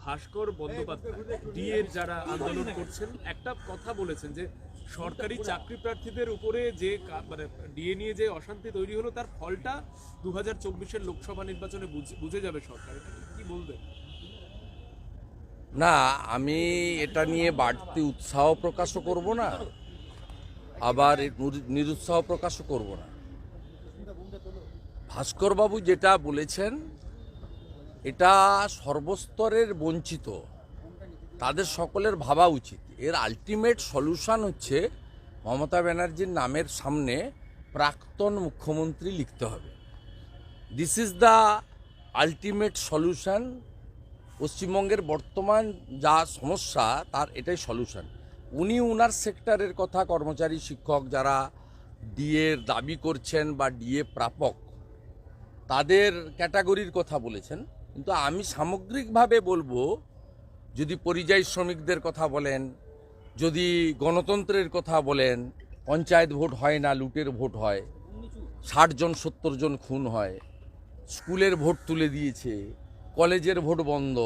ভাস্কর বন্দ্যোপাধ্যায় ডিএর যারা আন্দোলন করছেন একটা কথা বলেছেন যে সরকারি চাকরি প্রার্থীদের উপরে যে মানে ডিএ নিয়ে যে অশান্তি তৈরি হলো তার ফলটা 2024-এর লোকসভা নির্বাচনে বুঝে যাবে সরকার। এটা কি বলবেন? না, আমি এটা নিয়ে বাড়তি উৎসাহ প্রকাশও করব না, আবার নিরুৎসাহ প্রকাশও করব না। ভাস্করবাবু যেটা বলেছেন এটা সর্বস্তরের বঞ্চিত তাদের সকলের ভাবা উচিত। এর আলটিমেট সলিউশন হচ্ছে মমতা ব্যানার্জির নামের সামনে প্রাক্তন মুখ্যমন্ত্রী লিখতে হবে। This is the ultimate solution. পশ্চিমবঙ্গের বর্তমান যা সমস্যা তার এটাই সলিউশন। উনি উনার সেক্টরের কথা, কর্মচারী শিক্ষক যারা ডিএর দাবি করছেন বা ডিএ প্রাপক তাদের ক্যাটাগরির কথা বলেছেন, কিন্তু আমি সামগ্রিকভাবে বলবো, যদি পরিযায়ী শ্রমিকদের কথা বলেন, যদি গণতন্ত্রের কথা বলেন, পঞ্চায়েত ভোট হয় না, লুটের ভোট হয়, 60 জন 70 জন খুন হয়, স্কুলের ভোট তুলে দিয়েছে, কলেজের ভোট বন্ধ,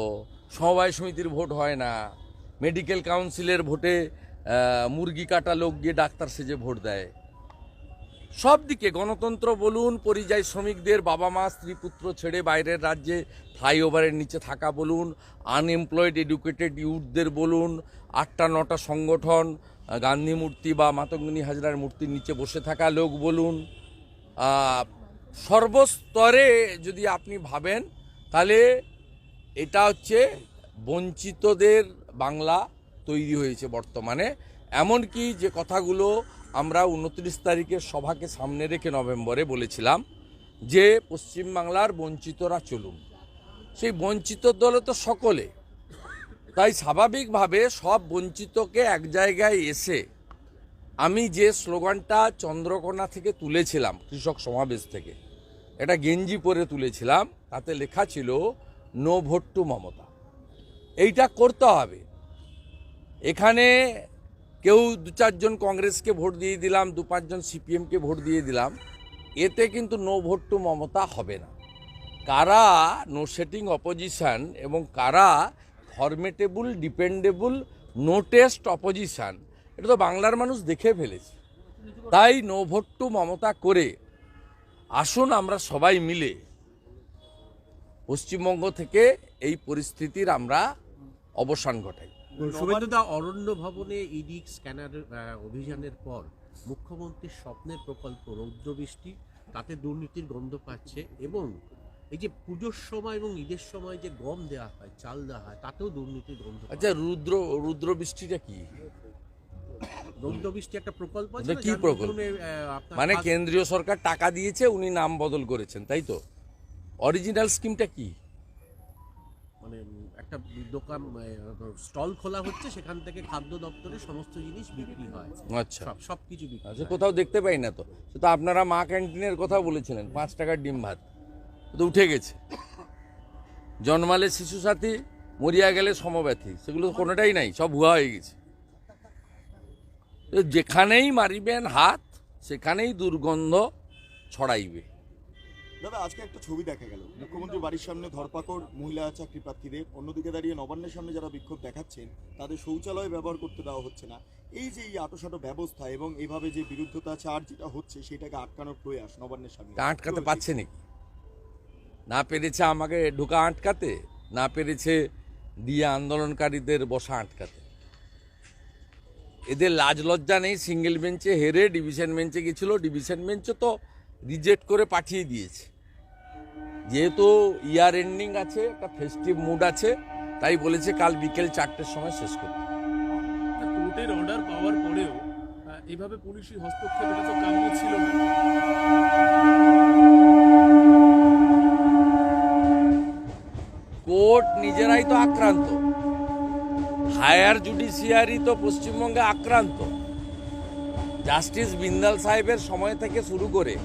সমবায় সমিতির ভোট হয় না, মেডিকেল কাউন্সিলের ভোটে মুরগি কাটা লোক গিয়ে ডাক্তার সেজে ভোট দেয়, সব দিকে গণতন্ত্র বলুন, পরিযায়ী শ্রমিকদের বাবা মা স্ত্রী পুত্র ছেড়ে বাইরের রাজ্যে ফ্লাইওভারের নিচে থাকা বলুন, আনএমপ্লয়েড এডুকেটেড ইউথদের বলুন, 8টা-9টা সংগঠন গান্ধী মূর্তি বা মাতঙ্গিনী হাজরার মূর্তির নিচে বসে থাকা লোক বলুন, সর্বস্তরে যদি আপনি ভাবেন তাহলে এটা হচ্ছে বঞ্চিতদের বাংলা তৈরি হয়েছে বর্তমানে। এমনকি যে কথাগুলো আমরা 29 তারিখের সভাকে সামনে রেখে নভেম্বরে বলেছিলাম যে পশ্চিমবাংলার বঞ্চিতরা চলুন, সেই বঞ্চিত দলে তো সকলে, তাই স্বাভাবিকভাবে সব বঞ্চিতকে এক জায়গায় এসে আমি যে স্লোগানটা চন্দ্রকোনা থেকে তুলেছিলাম, কৃষক সমাবেশ থেকে, এটা গেঞ্জি পরে তুলেছিলাম, তাতে লেখা ছিল নো ভোট টু মমতা। এইটা করতে হবে। এখানে কেউ 2-4 জন কংগ্রেসকে ভোট দিয়ে দিলাম, 2-5 জন সিপিএমকে ভোট দিয়ে দিলাম, এতে কিন্তু নো ভোট টু মমতা হবে না। কারা নো সেটিং অপোজিশন এবং কারা formidable, dependable, no test opposition, এটা তো বাংলার মানুষ দেখে ফেলেছে। তাই নো ভোট টু মমতা করে আসুন আমরা সবাই মিলে পশ্চিমবঙ্গ থেকে এই পরিস্থিতির আমরা অবসান ঘটাই। শুভেন্দুদা, অরণ্য ভবনে ইডি স্ক্যানার অভিযানের পর মুখ্যমন্ত্রীর স্বপ্নের প্রকল্প রৌদ্রবৃষ্টি, তাতে দুর্নীতির গন্ধ পাচ্ছে, এবং এই যে পুজোর সময় এবং ঈদের সময় যে গম দেওয়া হয়, চাল দেওয়া হয়, তাতেও দুর্নীতির গন্ধ। আচ্ছা, রুদ্র বৃষ্টিটা কি? রৌদ্রবৃষ্টি একটা প্রকল্প আছে, কি প্রকল্প? মানে কেন্দ্রীয় সরকার টাকা দিয়েছে, উনি নাম বদল করেছেন, তাই তো? অরিজিনাল স্কিমটা কি? মানে একটা দোকান, স্টল খোলা হচ্ছে, সেখান থেকে খাদ্য দপ্তরে সমস্ত জিনিস বিক্রি হয়। আচ্ছা, সবকিছু বিক্রি। আচ্ছা, কোথাও দেখতে পাই না তো। তো আপনারা মা ক্যান্টিনের কথা বলেছিলেন, 5 টাকার ডিম ভাত, তো উঠে গেছে। জন্মালে শিশু সাথী, মরিয়া গেলে সমব্যথী, সেগুলো কোনোটাই নাই, সব ভুয়া হয়ে গেছে। যেখানেই মারিবেন হাত সেখানেই দুর্গন্ধ ছড়াইবে। দাদা, আজকে একটা ছবি দেখা গেল, মুখ্যমন্ত্রীর বাড়ির সামনে ধরপাকড় মহিলা চাকরি প্রার্থীদের, অন্যদিকে দাঁড়িয়ে নবান্নের সামনে যারা বিক্ষোভ দেখাচ্ছেন তাদের শৌচালয় ব্যবহার করতে দেওয়া হচ্ছে না। এই যে এই আটোসাটো ব্যবস্থা এবং এইভাবে যে বিরুদ্ধতা চার যেটা হচ্ছে সেটাকে আটকানোর প্রয়াস নবান্নের সামনে, আটকাতে পারছে নাকি? না পেরেছে আমাকে ঢোকা আটকাতে, না পেরেছে দিয়ে আন্দোলনকারীদের বসা আটকাতে। এদের লাজ লজ্জা নেই। সিঙ্গেল বেঞ্চে হেরে ডিভিশন বেঞ্চে গেছিল, ডিভিশন বেঞ্চে তো রিজেক্ট করে পাঠিয়ে দিয়েছে। যেহেতু ইয়ার এন্ডিং আছে, একটা ফেস্টিভ মুড আছে, তাই বলেছে কাল বিকেল 4টের সময় শেষ করতে। কোর্টের অর্ডার পাওয়ার পরেও এইভাবে পুলিশি হস্তক্ষেপ, এটা তো কাম্য ছিল না। কোর্ট নিজেরাই তো আক্রান্ত, হায়ার জুডিশিয়ারি তো পশ্চিমবঙ্গে আক্রান্ত। জাস্টিস বিন্দাল সাহেবের সময় থেকে শুরু করে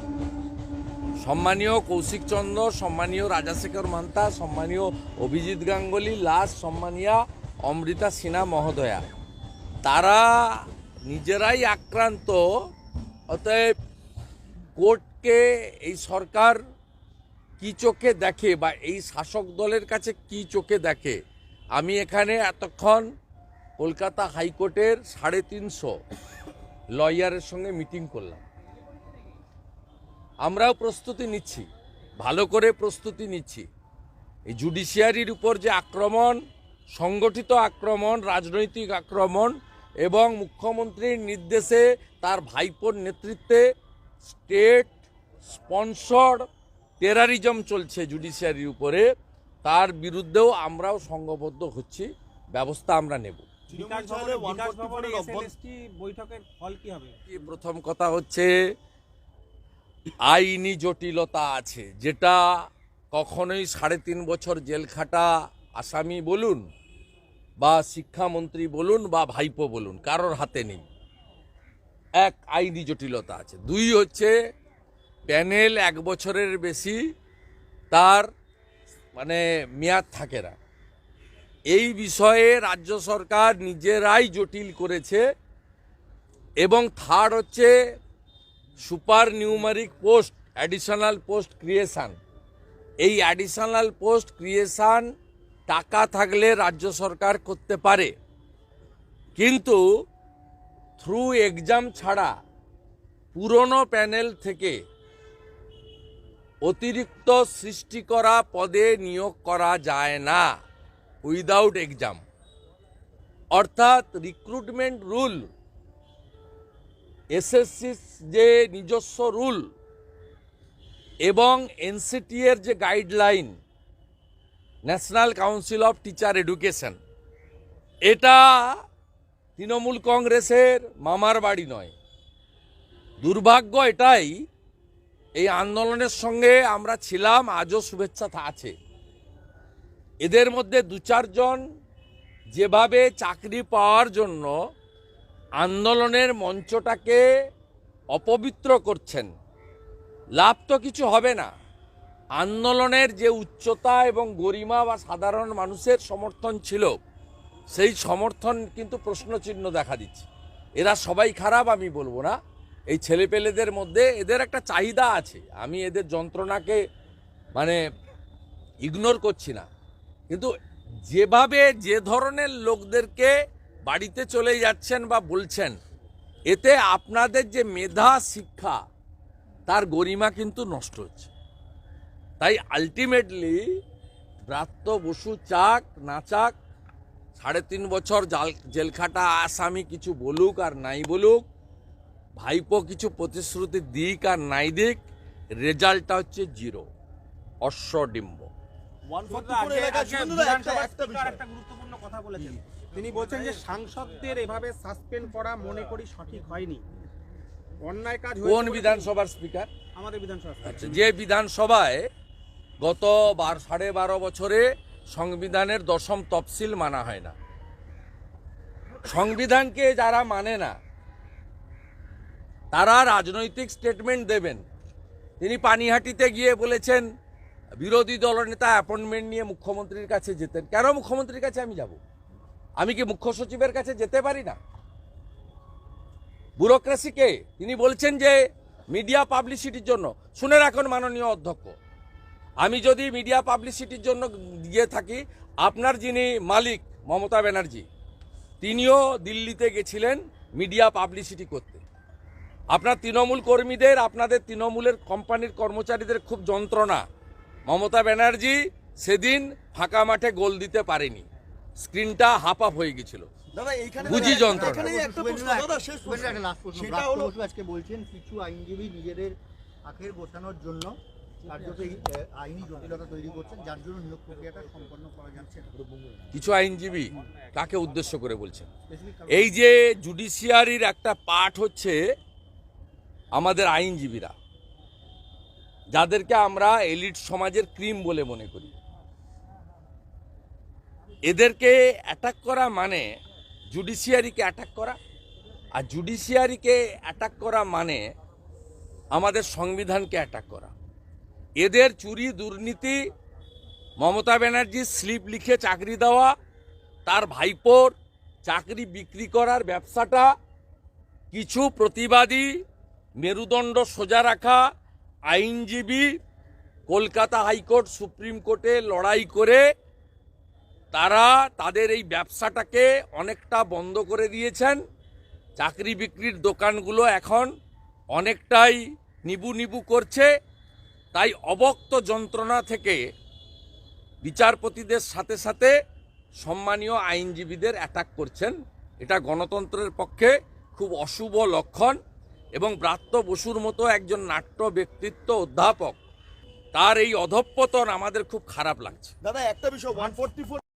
সম্মানীয় কৌশিক চন্দ্র, সম্মানীয় রাজাশেখর মান্তা, সম্মানীয় অভিজিৎ গাঙ্গুলি, লাস্ট সম্মানীয় অমৃতা সিনহা মহোদয়া, তারা নিজেরাই আক্রান্ত। অতএব কোর্টকে এই সরকার কি চোখে দেখে বা এই শাসক দলের কাছে কি চোখে দেখে, আমি এখানে এতক্ষণ কলকাতা হাইকোর্টের 350 লয়ারের সঙ্গে মিটিং করলাম। আমরাও প্রস্তুতি নিচ্ছি, ভালো করে প্রস্তুতি নিচ্ছি। এই জুডিশিয়ারির উপর যে আক্রমণ, সংগঠিত আক্রমণ, রাজনৈতিক আক্রমণ এবং মুখ্যমন্ত্রীর নির্দেশে তার ভাইপোর নেতৃত্বে স্টেট স্পন্সর্ড টেরারিজম চলছে জুডিশিয়ারির উপরে, তার বিরুদ্ধেও আমরাও সংঘবদ্ধ হচ্ছি, ব্যবস্থা আমরা নেব। তৃণমূল চাইলে 144 এর বৈঠকের ফল কি হবে? প্রথম কথা হচ্ছে আইনি জটিলতা আছে, যেটা কখনোই 3.5 বছর জেল খাটা আসামি বলুন বা শিক্ষামন্ত্রী বলুন বা ভাইপো বলুন, কারোর হাতে নেই। এক, আইনি জটিলতা আছে। 2 হচ্ছে প্যানেল 1 বছরের বেশি তার মেয়াদ থাকে না। এই বিষয়ে রাজ্য সরকার নিজেরাই জটিল করেছে। এবং 3rd হচ্ছে super numeric post, additional post creation. এই অ্যাডিশনাল পোস্ট ক্রিয়েশন টাকা থাকলে রাজ্য সরকার করতে পারে, কিন্তু থ্রু এক্সাম ছাড়া পুরনো প্যানেল থেকে অতিরিক্ত সৃষ্টি করা পদে নিয়োগ করা যায় না উইদাউট এক্সাম। অর্থাৎ রিক্রুটমেন্ট রুল, এসএসসি যে নিজস্ব রুল এবং এনসিটি এর যে guideline, national council of teacher education, এটা তৃণমূল কংগ্রেসের মামার বাড়ি নয়। দুর্ভাগ্য এটাই, এই আন্দোলনের সঙ্গে আমরা ছিলাম, আজও শুভেচ্ছা আছে। এদের মধ্যে 2-4 জন যেভাবে চাকরি পাওয়ার জন্য আন্দোলনের মঞ্চটাকে অপবিত্র করছেন, লাভ তো কিছু হবে না। আন্দোলনের যে উচ্চতা এবং গরিমা বা সাধারণ মানুষের সমর্থন ছিল, সেই সমর্থন কিন্তু প্রশ্নচিহ্ন দেখা দিচ্ছে। এরা সবাই খারাপ আমি বলবো না, এই ছেলেপেলেদের মধ্যে এদের একটা চাহিদা আছে, আমি এদের যন্ত্রণাকে ইগনোর করছি না, কিন্তু যেভাবে যে ধরনের লোকদেরকে বাড়িতে চলে যাচ্ছেন বা বলছেন, এতে আপনাদের যে মেধা শিক্ষা তার গরিমা কিন্তু নষ্ট হচ্ছে। তাই আলটিমেটলি ব্রাত্য বসু চাক না চাক, 3.5 বছর জেলখাটা আসামি কিছু বলুক আর নাই বলুক, ভাইপো কিছু প্রতিশ্রুতি দিক আর নাই দিক, রেজাল্টটা হচ্ছে 0, অশ্বডিম্ব। 144 এলাকায় শুধু একটা বিষয়। একটা গুরুত্বপূর্ণ কথা বলেছেন, তিনি বলছেন যে সাংসদদের এভাবে সাসপেন্ড করা মনে করি সঠিক হয়নি, অন্যায় কাজ হয়েছে। কোন বিধানসভার স্পিকার? আমাদের বিধানসভা। আচ্ছা, যে বিধানসভায় গত 12.5 বছরে সংবিধানের 10ম তফসিল মানা হয় না। সংবিধানকে যারা মানে না তারা রাজনৈতিক স্টেটমেন্ট দেবেন। তিনি পানিহাটিতে গিয়ে বলেছেন বিরোধী দলনেতা অ্যাপয়েন্টমেন্ট নিয়ে মুখ্যমন্ত্রীর কাছে যেতেন। কেন মুখ্যমন্ত্রীর কাছে আমি যাব? আমি কি মুখ্য সচিবের কাছে যেতে পারি না? ব্যুরোক্রেসিকে তিনি বলছেন যে মিডিয়া পাবলিসিটির জন্য। শুনে রাখুন মাননীয় অধ্যক্ষ, আমি যদি মিডিয়া পাবলিসিটির জন্য গিয়ে থাকি, আপনার যিনি মালিক মমতা ব্যানার্জি, তিনিও দিল্লিতে গেছিলেন মিডিয়া পাবলিসিটি করতে। আপনার তৃণমূল কর্মীদের, আপনাদের তৃণমূলের কোম্পানির কর্মচারীদের খুব যন্ত্রণা। মমতা ব্যানার্জি সেদিন ফাঁকা মাঠে গোল দিতে পারেনি, স্ক্রিনটা হাফ আপ হয়ে গেছিল। দাদা এইখানে বুঝি যন্ত্রণা। এখানেই একটা প্রশ্ন, দাদা শেষ প্রশ্ন। সেটা হলো আজকে বলছেন কিছু আইনজীবী নিজেদের আখের গোছানোর জন্য কার্যত এই আইনি জটিলতা তৈরি করছেন, যার জন্য নিয়োগ প্রক্রিয়াটা সম্পন্ন করা যাচ্ছে না। কিছু আইনজীবী কাকে উদ্দেশ্য করে বলছেন? এই যে জুডিশিয়ারির একটা পার্ট হচ্ছে আমাদের আইনজীবীরা, যাদেরকে আমরা এলিট সমাজের ক্রিম বলে মনে করি। এদেরকে অ্যাটাক করা মানে জুডিশিয়ারিকে অ্যাটাক করা, আর জুডিশিয়ারিকে অ্যাটাক করা মানে আমাদের সংবিধানকে অ্যাটাক করা। এদের চুরি দুর্নীতি, মমতা ব্যানার্জির স্লিপ লিখে চাকরি দেওয়া, তার ভাইপোর চাকরি বিক্রি করার ব্যবসাটা কিছু প্রতিবাদী, মেরুদণ্ড সোজা রাখা আইনজীবী কলকাতা হাইকোর্ট, সুপ্রিম কোর্টে লড়াই করে তারা তাদের এই ব্যবসাটাকে অনেকটা বন্ধ করে দিয়েছেন। চাকরি বিক্রির দোকানগুলো এখন অনেকটাই নিবু নিবু করছে। তাই অবক্ত যন্ত্রণা থেকে বিচারপতিদের সাথে সাথে সম্মানীয় আইনজীবীদের অ্যাটাক করছেন। এটা গণতন্ত্রের পক্ষে খুব অশুভ লক্ষণ এবং ব্রাত্য বসুর মতো একজন নাট্য ব্যক্তিত্ব অধ্যাপক, তার এই অধঃপতন আমাদের খুব খারাপ লাগছে। দাদা একটা বিষয় 144